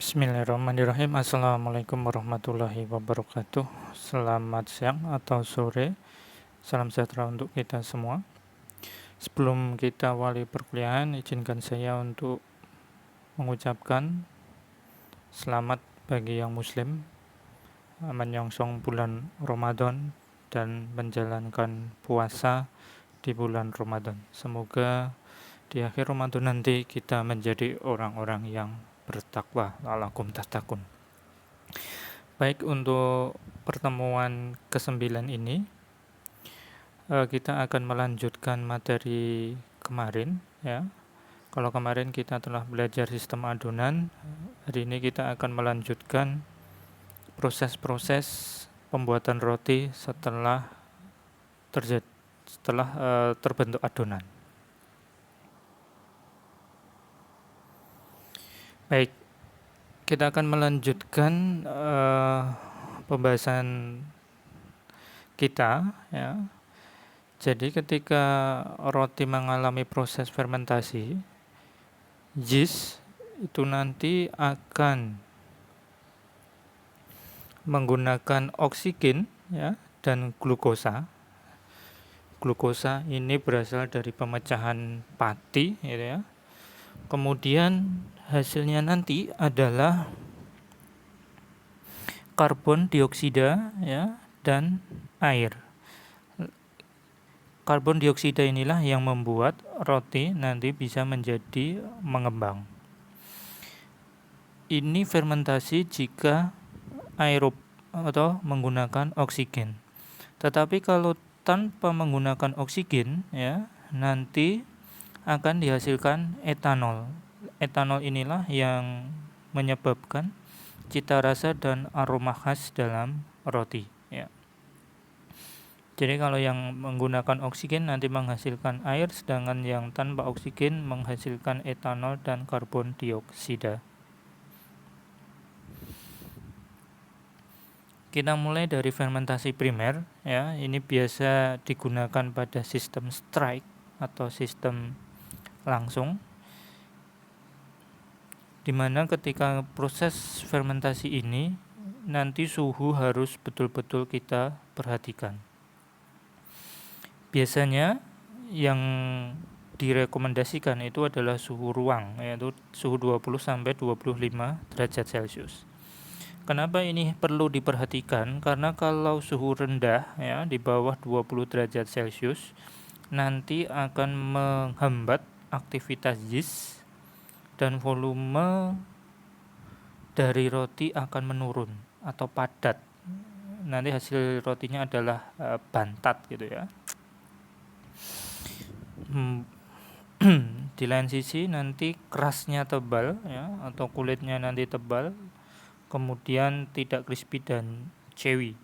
Bismillahirrahmanirrahim. Assalamualaikum warahmatullahi wabarakatuh. Selamat siang atau sore. Salam sejahtera untuk kita semua. Sebelum kita awali perkuliahan, izinkan saya untuk mengucapkan selamat bagi yang muslim menyongsong bulan Ramadan dan menjalankan puasa di bulan Ramadan. Semoga di akhir Ramadan nanti kita menjadi orang-orang yang bertakwa, la'allakum tattaqun. Baik, untuk pertemuan ke-9 ini kita akan melanjutkan materi kemarin ya. Kalau kemarin kita telah belajar sistem adonan, hari ini kita akan melanjutkan proses-proses pembuatan roti setelah terbentuk adonan. Baik, kita akan melanjutkan pembahasan kita ya. Jadi ketika roti mengalami proses fermentasi, yeast itu nanti akan menggunakan oksigen ya dan glukosa. Glukosa ini berasal dari pemecahan pati gitu ya. Kemudian hasilnya nanti adalah karbon dioksida ya dan air. Karbon dioksida inilah yang membuat roti nanti bisa menjadi mengembang. Ini fermentasi jika aerob atau menggunakan oksigen. Tetapi kalau tanpa menggunakan oksigen ya, nanti akan dihasilkan etanol. Etanol inilah yang menyebabkan cita rasa dan aroma khas dalam roti ya. Jadi kalau yang menggunakan oksigen nanti menghasilkan air, sedangkan yang tanpa oksigen menghasilkan etanol dan karbon dioksida. Kita mulai dari fermentasi primer ya. Ini biasa digunakan pada sistem strike atau sistem langsung, dimana ketika proses fermentasi ini nanti suhu harus betul-betul kita perhatikan. Biasanya yang direkomendasikan itu adalah suhu ruang, yaitu suhu 20 sampai 25 derajat Celcius. Kenapa ini perlu diperhatikan? Karena kalau suhu rendah ya di bawah 20 derajat Celcius nanti akan menghambat aktivitas yeast dan volume dari roti akan menurun atau padat. Nanti hasil rotinya adalah bantat gitu ya. Di lain sisi nanti kerasnya tebal ya, atau kulitnya nanti tebal, kemudian tidak crispy dan chewy.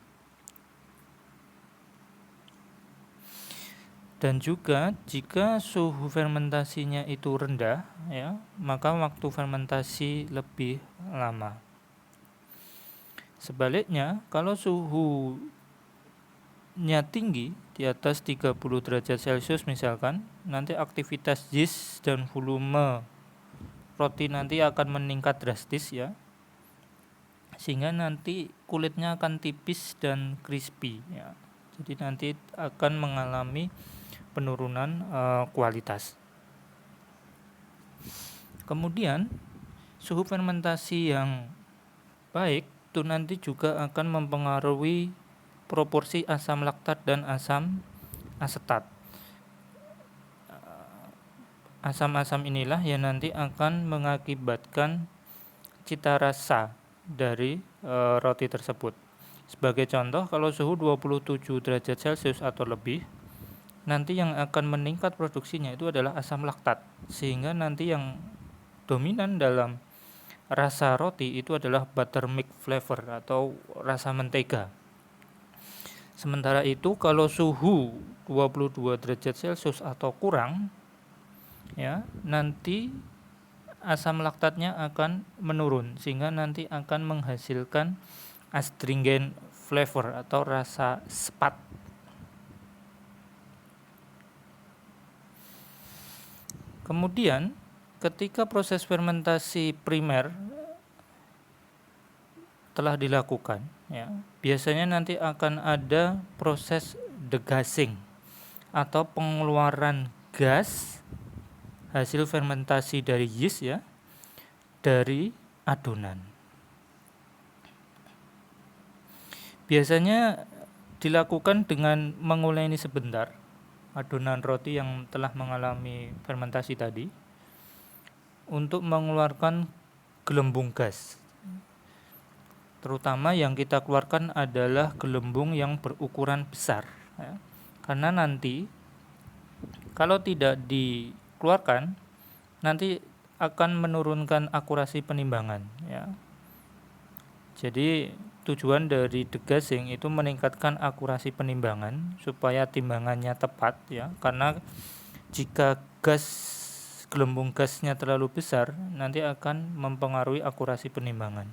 Dan juga jika suhu fermentasinya itu rendah ya, maka waktu fermentasi lebih lama. Sebaliknya, kalau suhunya tinggi di atas 30 derajat Celcius misalkan, nanti aktivitas yeast dan volume roti nanti akan meningkat drastis ya, sehingga nanti kulitnya akan tipis dan crispy ya. Jadi nanti akan mengalami penurunan kualitas. Kemudian suhu fermentasi yang baik itu nanti juga akan mempengaruhi proporsi asam laktat dan asam asetat. Asam-asam inilah yang nanti akan mengakibatkan cita rasa dari roti tersebut. Sebagai contoh, kalau suhu 27 derajat Celcius atau lebih, nanti yang akan meningkat produksinya itu adalah asam laktat, sehingga nanti yang dominan dalam rasa roti itu adalah buttermilk flavor atau rasa mentega. Sementara itu kalau suhu 22 derajat Celcius atau kurang ya, nanti asam laktatnya akan menurun sehingga nanti akan menghasilkan astringent flavor atau rasa sepat. Kemudian ketika proses fermentasi primer setelah dilakukan, ya, biasanya nanti akan ada proses degassing atau pengeluaran gas hasil fermentasi dari yeast, ya, dari adonan. Biasanya dilakukan dengan menguleni sebentar adonan roti yang telah mengalami fermentasi tadi untuk mengeluarkan gelembung gas. Terutama yang kita keluarkan adalah gelembung yang berukuran besar, ya. Karena nanti kalau tidak dikeluarkan nanti akan menurunkan akurasi penimbangan, ya. Jadi tujuan dari degassing itu meningkatkan akurasi penimbangan supaya timbangannya tepat, ya. Karena jika gelembung gasnya terlalu besar nanti akan mempengaruhi akurasi penimbangan.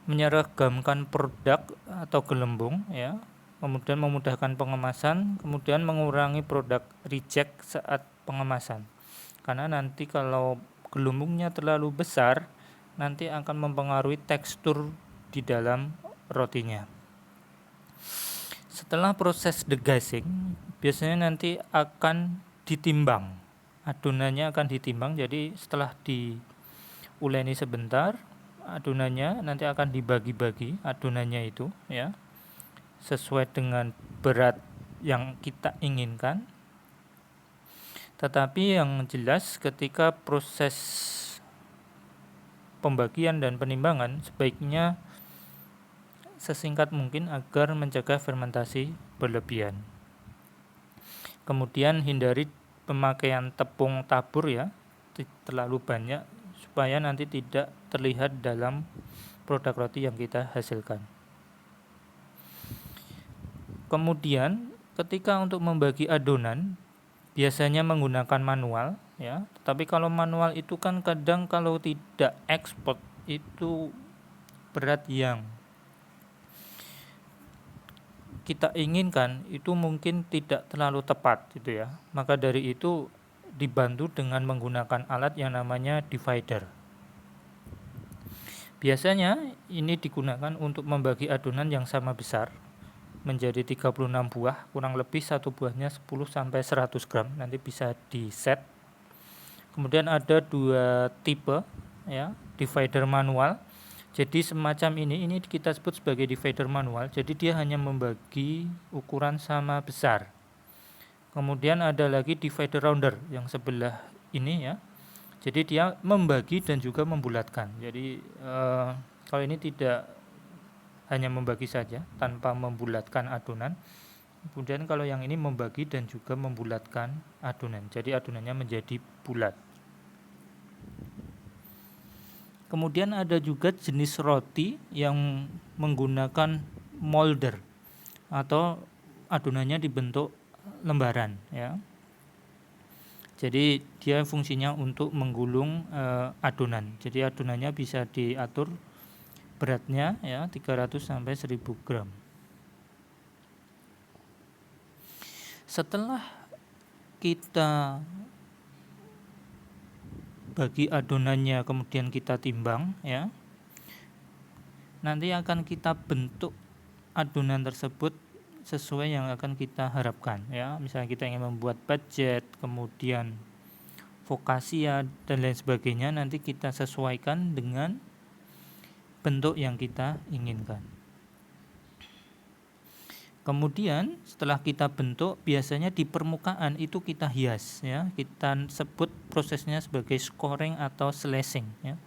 Menyeragamkan produk atau gelembung, ya, kemudian memudahkan pengemasan, kemudian mengurangi produk reject saat pengemasan. Karena nanti kalau gelembungnya terlalu besar nanti akan mempengaruhi tekstur di dalam rotinya. Setelah proses degassing, biasanya nanti akan ditimbang. Adonannya akan ditimbang, jadi setelah diuleni sebentar, adonannya nanti akan dibagi-bagi adonannya itu, ya, sesuai dengan berat yang kita inginkan. Tetapi yang jelas ketika proses pembagian dan penimbangan sebaiknya sesingkat mungkin agar menjaga fermentasi berlebihan. Kemudian hindari pemakaian tepung tabur, ya, terlalu banyak supaya nanti tidak terlihat dalam produk roti yang kita hasilkan. Kemudian ketika untuk membagi adonan biasanya menggunakan manual, ya. Tapi kalau manual itu kan kadang kalau tidak ekspor itu berat yang kita inginkan itu mungkin tidak terlalu tepat, gitu ya. Maka dari itu dibantu dengan menggunakan alat yang namanya divider. Biasanya ini digunakan untuk membagi adonan yang sama besar menjadi 36 buah, kurang lebih satu buahnya 10 sampai 100 gram, nanti bisa di set. Kemudian ada dua tipe, ya, divider manual. Jadi semacam ini kita sebut sebagai divider manual. Jadi dia hanya membagi ukuran sama besar. Kemudian ada lagi divider rounder yang sebelah ini, ya. Jadi dia membagi dan juga membulatkan. Jadi kalau ini tidak hanya membagi saja tanpa membulatkan adonan. Kemudian kalau yang ini membagi dan juga membulatkan adonan. Jadi adonannya menjadi bulat. Kemudian ada juga jenis roti yang menggunakan molder atau adonannya dibentuk lembaran, ya. Jadi dia fungsinya untuk menggulung adonan. Jadi adonannya bisa diatur beratnya, ya, 300 sampai 1000 gram. Setelah kita bagi adonannya kemudian kita timbang, ya, nanti akan kita bentuk adonan tersebut sesuai yang akan kita harapkan, ya. Misalnya kita ingin membuat budget, kemudian focaccia dan lain sebagainya, nanti kita sesuaikan dengan bentuk yang kita inginkan. Kemudian setelah kita bentuk, biasanya di permukaan itu kita hias, ya. Kita sebut prosesnya sebagai scoring atau slashing, ya.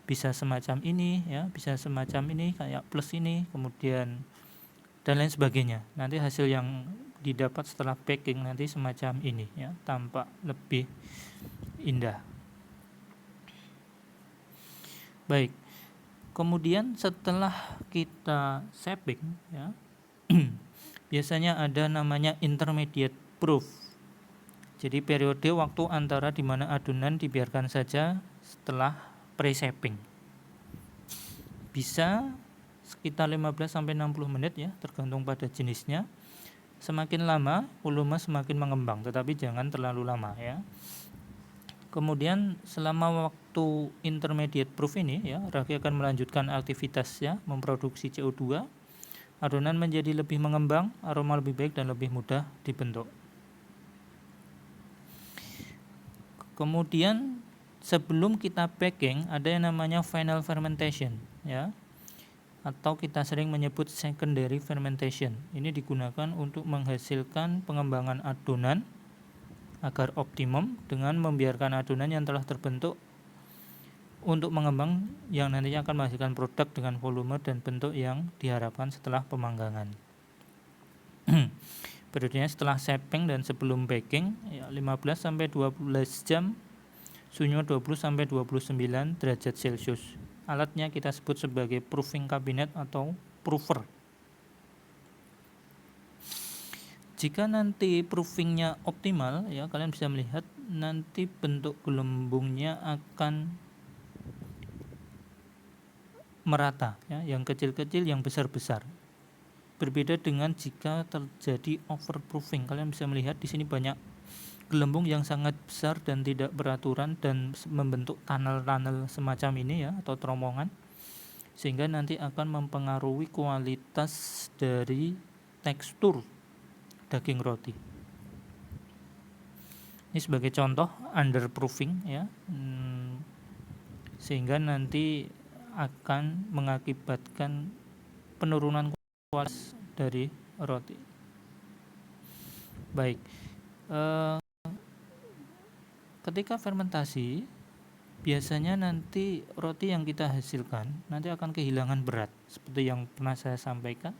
Bisa semacam ini, ya, bisa semacam ini kayak plus ini, kemudian dan lain sebagainya. Nanti hasil yang didapat setelah packing nanti semacam ini, ya, tampak lebih indah. Baik. Kemudian setelah kita shaping, ya, biasanya ada namanya intermediate proof. Jadi periode waktu antara di mana adonan dibiarkan saja setelah pre-shaping. Bisa sekitar 15 sampai 60 menit, ya, tergantung pada jenisnya. Semakin lama volume semakin mengembang, tetapi jangan terlalu lama, ya. Kemudian selama waktu intermediate proof ini ya, ragi akan melanjutkan aktivitasnya memproduksi CO2. Adonan menjadi lebih mengembang, aroma lebih baik dan lebih mudah dibentuk. Kemudian sebelum kita packing ada yang namanya final fermentation ya, atau kita sering menyebut secondary fermentation. Ini digunakan untuk menghasilkan pengembangan adonan agar optimum dengan membiarkan adonan yang telah terbentuk untuk mengembang yang nantinya akan menghasilkan produk dengan volume dan bentuk yang diharapkan setelah pemanggangan. Periodenya setelah shaping dan sebelum baking ya 15-12 jam, suhunya 20-29 derajat Celcius. Alatnya kita sebut sebagai proofing cabinet atau proofer. Jika nanti proofingnya optimal ya, kalian bisa melihat nanti bentuk gelembungnya akan merata ya, yang kecil-kecil yang besar-besar. Berbeda dengan jika terjadi overproofing. Kalian bisa melihat di sini banyak gelembung yang sangat besar dan tidak beraturan dan membentuk tunnel-tunnel semacam ini ya, atau terowongan, sehingga nanti akan mempengaruhi kualitas dari tekstur daging roti. Ini sebagai contoh underproofing ya, sehingga nanti akan mengakibatkan penurunan kualitas dari roti. Baik, ketika fermentasi biasanya nanti roti yang kita hasilkan nanti akan kehilangan berat, seperti yang pernah saya sampaikan.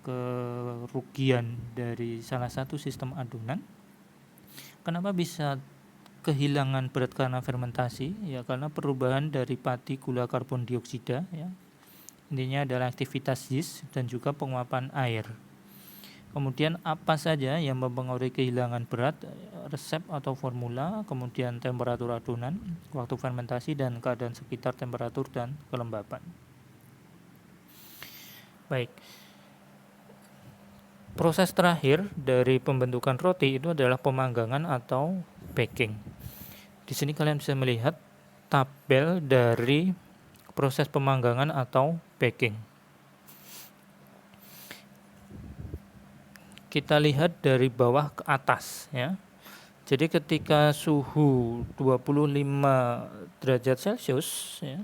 Kerugian dari salah satu sistem adonan. Kenapa bisa kehilangan berat karena fermentasi? Ya karena perubahan dari pati gula karbon dioksida ya. Intinya adalah aktivitas yeast dan juga penguapan air. Kemudian apa saja yang mempengaruhi kehilangan berat? Resep atau formula, kemudian temperatur adonan, waktu fermentasi dan keadaan sekitar temperatur dan kelembapan. Baik. Proses terakhir dari pembentukan roti itu adalah pemanggangan atau baking. Di sini kalian bisa melihat tabel dari proses pemanggangan atau baking. Kita lihat dari bawah ke atas ya. Jadi ketika suhu 25 derajat Celcius ya,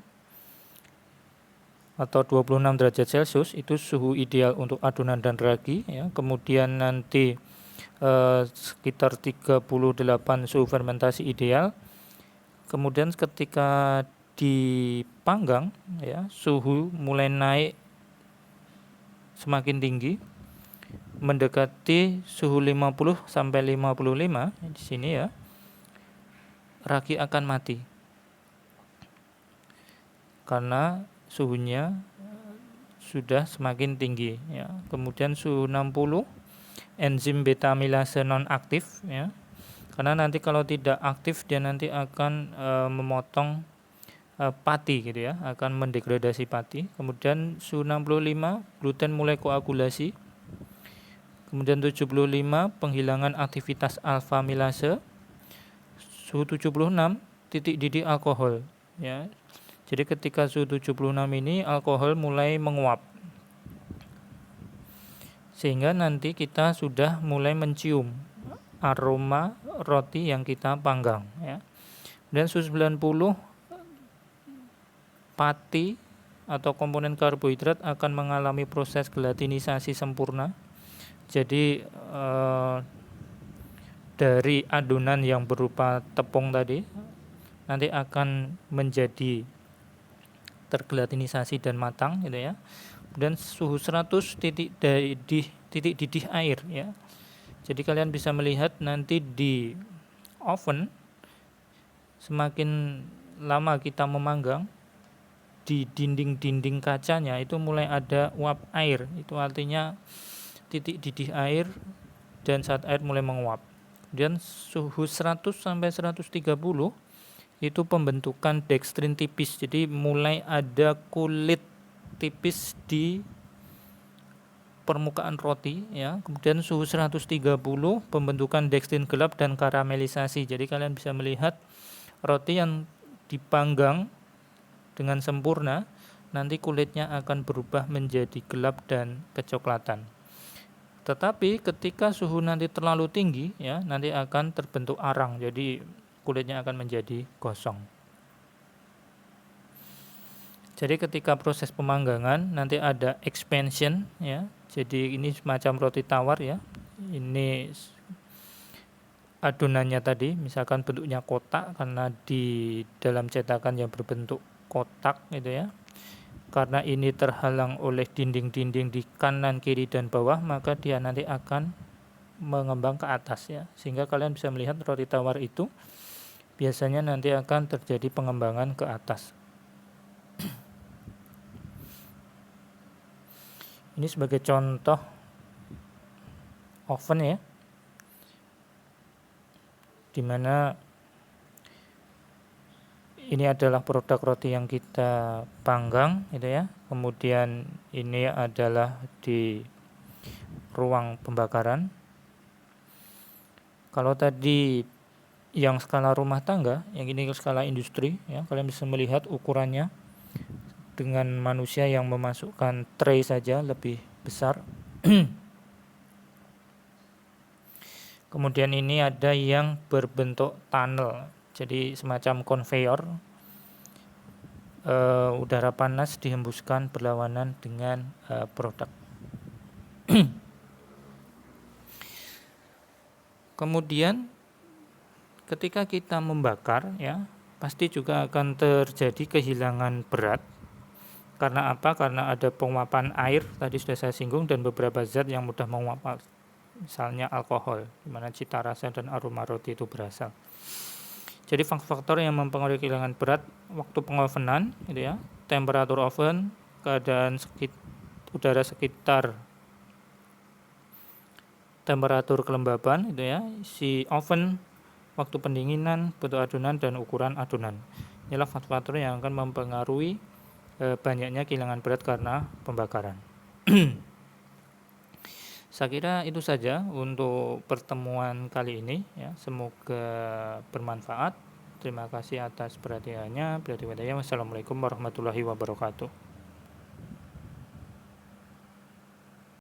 atau 26 derajat Celcius itu suhu ideal untuk adonan dan ragi ya. Kemudian nanti sekitar 38 suhu fermentasi ideal. Kemudian ketika dipanggang ya, suhu mulai naik semakin tinggi mendekati suhu 50 sampai 55 di sini ya. Ragi akan mati. Karena suhunya sudah semakin tinggi ya. Kemudian suhu 60, enzim beta amilase non aktif ya. Karena nanti kalau tidak aktif dia nanti akan memotong pati gitu ya, akan mendegradasi pati. Kemudian suhu 65, gluten mulai koagulasi. Kemudian 75, penghilangan aktivitas alfa amilase. Suhu 76, titik didih alkohol ya. Jadi ketika suhu 76 ini alkohol mulai menguap. Sehingga nanti kita sudah mulai mencium aroma roti yang kita panggang ya. Dan suhu 90 pati atau komponen karbohidrat akan mengalami proses gelatinisasi sempurna. Jadi dari adonan yang berupa tepung tadi nanti akan menjadi tergelatinisasi dan matang gitu ya. Dan suhu 100 titik didih air ya. Jadi kalian bisa melihat nanti di oven semakin lama kita memanggang di dinding-dinding kacanya itu mulai ada uap air. Itu artinya titik didih air dan saat air mulai menguap. Kemudian suhu 100 sampai 130 itu pembentukan dextrin tipis. Jadi mulai ada kulit tipis di permukaan roti ya. Kemudian suhu 130 pembentukan dextrin gelap dan karamelisasi. Jadi kalian bisa melihat roti yang dipanggang dengan sempurna nanti kulitnya akan berubah menjadi gelap dan kecoklatan. Tetapi ketika suhu nanti terlalu tinggi ya, nanti akan terbentuk arang. Jadi kulitnya akan menjadi gosong. Jadi ketika proses pemanggangan nanti ada expansion ya. Jadi ini semacam roti tawar ya. Ini adonannya tadi misalkan bentuknya kotak karena di dalam cetakan yang berbentuk kotak gitu ya. Karena ini terhalang oleh dinding-dinding di kanan, kiri dan bawah, maka dia nanti akan mengembang ke atas ya. Sehingga kalian bisa melihat roti tawar itu biasanya nanti akan terjadi pengembangan ke atas. Ini sebagai contoh oven ya, dimana ini adalah produk roti yang kita panggang gitu ya. Kemudian ini adalah di ruang pembakaran. Kalau tadi yang skala rumah tangga, yang ini skala industri ya, kalian bisa melihat ukurannya dengan manusia yang memasukkan tray saja lebih besar. Kemudian ini ada yang berbentuk tunnel, jadi semacam konveyor. Udara panas dihembuskan berlawanan dengan produk. Kemudian ketika kita membakar ya, pasti juga akan terjadi kehilangan berat. Karena apa? Karena ada penguapan air, tadi sudah saya singgung, dan beberapa zat yang mudah menguap, misalnya alkohol, di mana cita rasa dan aroma roti itu berasal. Jadi faktor yang mempengaruhi kehilangan berat waktu pengovenan gitu ya, temperatur oven, keadaan udara sekitar temperatur kelembaban gitu ya, si oven, waktu pendinginan, bentuk adonan dan ukuran adonan. Inilah faktor yang akan mempengaruhi banyaknya kehilangan berat karena pembakaran. Saya kira itu saja untuk pertemuan kali ini ya. Semoga bermanfaat. Terima kasih atas perhatiannya. Wassalamualaikum warahmatullahi wabarakatuh.